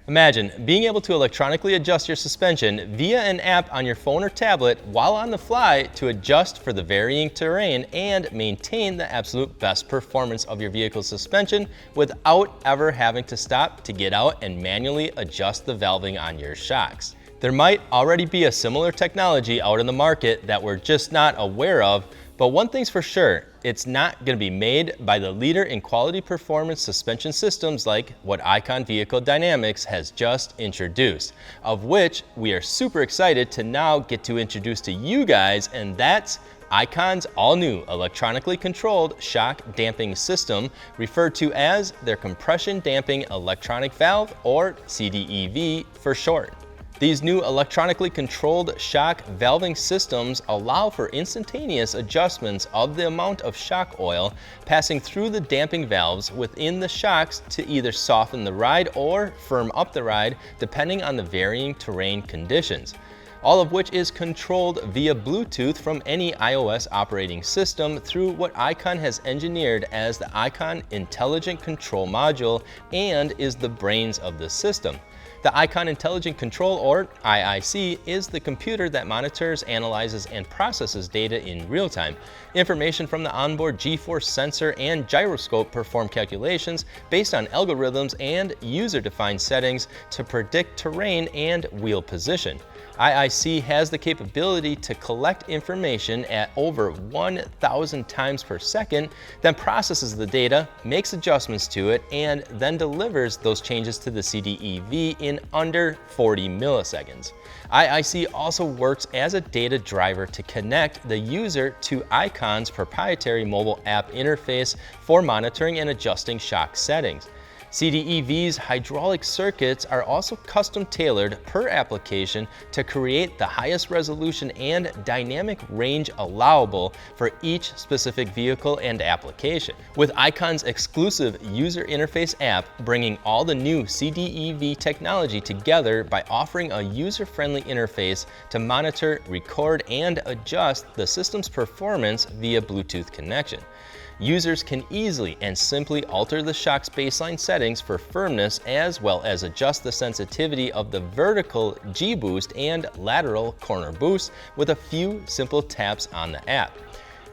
Imagine being able to electronically adjust your suspension via an app on your phone or tablet while on the fly to adjust for the varying terrain and maintain the absolute best performance of your vehicle's suspension without ever having to stop to get out and manually adjust the valving on your shocks. There might already be a similar technology out in the market that we're just not aware of, but one thing's for sure, it's not going to be made by the leader in quality performance suspension systems like what Icon Vehicle Dynamics has just introduced, of which we are super excited to now get to introduce to you guys, and that's Icon's all-new electronically controlled shock damping system, referred to as their compression damping electronic valve, or CDEV for short. These new electronically controlled shock valving systems allow for instantaneous adjustments of the amount of shock oil passing through the damping valves within the shocks to either soften the ride or firm up the ride depending on the varying terrain conditions. All of which is controlled via Bluetooth from any iOS operating system through what Icon has engineered as the Icon Intelligent Control Module and is the brains of the system. The Icon Intelligent Control, or IIC, is the computer that monitors, analyzes, and processes data in real time. Information from the onboard G-force sensor and gyroscope perform calculations based on algorithms and user-defined settings to predict terrain and wheel position. IIC has the capability to collect information at over 1,000 times per second, then processes the data, makes adjustments to it, and then delivers those changes to the CDEV in under 40 milliseconds. IIC also works as a data driver to connect the user to Icon's proprietary mobile app interface for monitoring and adjusting shock settings. CDEV's hydraulic circuits are also custom tailored per application to create the highest resolution and dynamic range allowable for each specific vehicle and application. With Icon's exclusive user interface app bringing all the new CDEV technology together by offering a user-friendly interface to monitor, record, and adjust the system's performance via Bluetooth connection. Users can easily and simply alter the shock's baseline settings for firmness as well as adjust the sensitivity of the vertical G-boost and lateral corner boost with a few simple taps on the app.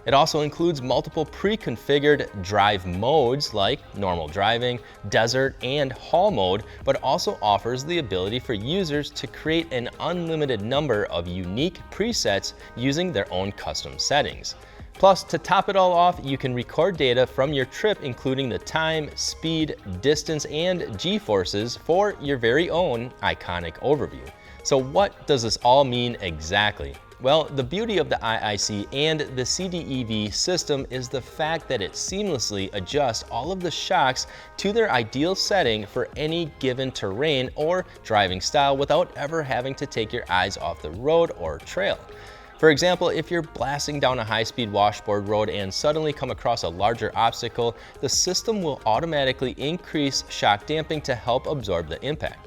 It also includes multiple pre-configured drive modes like normal driving, desert, and haul mode, but also offers the ability for users to create an unlimited number of unique presets using their own custom settings. Plus, to top it all off, you can record data from your trip, including the time, speed, distance, and G-forces for your very own iconic overview. So what does this all mean exactly? Well, the beauty of the IIC and the CDEV system is the fact that it seamlessly adjusts all of the shocks to their ideal setting for any given terrain or driving style without ever having to take your eyes off the road or trail. For example, if you're blasting down a high-speed washboard road and suddenly come across a larger obstacle, the system will automatically increase shock damping to help absorb the impact.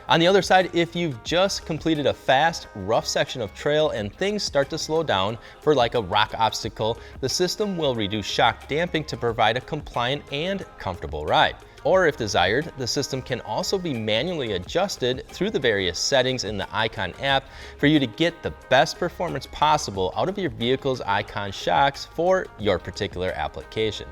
On the other side, if you've just completed a fast, rough section of trail and things start to slow down for like a rock obstacle, the system will reduce shock damping to provide a compliant and comfortable ride. Or if desired, the system can also be manually adjusted through the various settings in the Icon app for you to get the best performance possible out of your vehicle's Icon shocks for your particular application.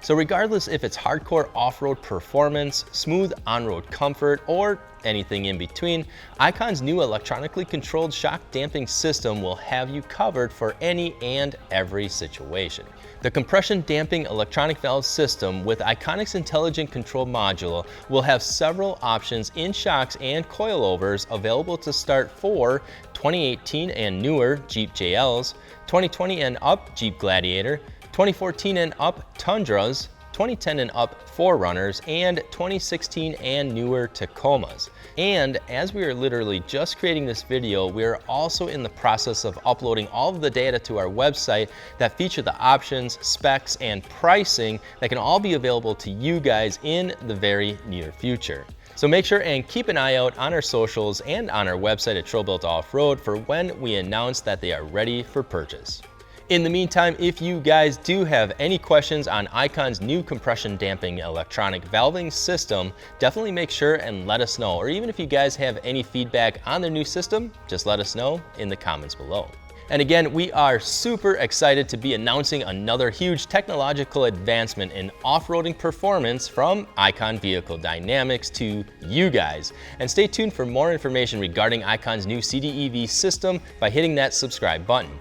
So regardless if it's hardcore off-road performance, smooth on-road comfort, or anything in between, Icon's new electronically controlled shock damping system will have you covered for any and every situation. The compression damping electronic valve system with Iconic's Intelligent Control Module will have several options in shocks and coilovers available to start for 2018 and newer Jeep JLs, 2020 and up Jeep Gladiator, 2014 and up Tundras, 2010 and up 4Runners, and 2016 and newer Tacomas. And as we are literally just creating this video, we are also in the process of uploading all of the data to our website that feature the options, specs, and pricing that can all be available to you guys in the very near future. So make sure and keep an eye out on our socials and on our website at TrailBuilt Off-Road for when we announce that they are ready for purchase. In the meantime, if you guys do have any questions on Icon's new compression damping electronic valving system, definitely make sure and let us know. Or even if you guys have any feedback on their new system, just let us know in the comments below. And again, we are super excited to be announcing another huge technological advancement in off-roading performance from Icon Vehicle Dynamics to you guys. And stay tuned for more information regarding Icon's new CDEV system by hitting that subscribe button.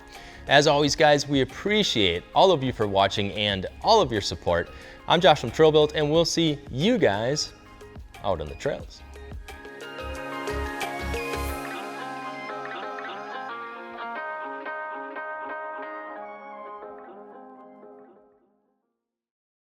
As always, guys, we appreciate all of you for watching and all of your support. I'm Josh from TrailBuilt, and we'll see you guys out on the trails.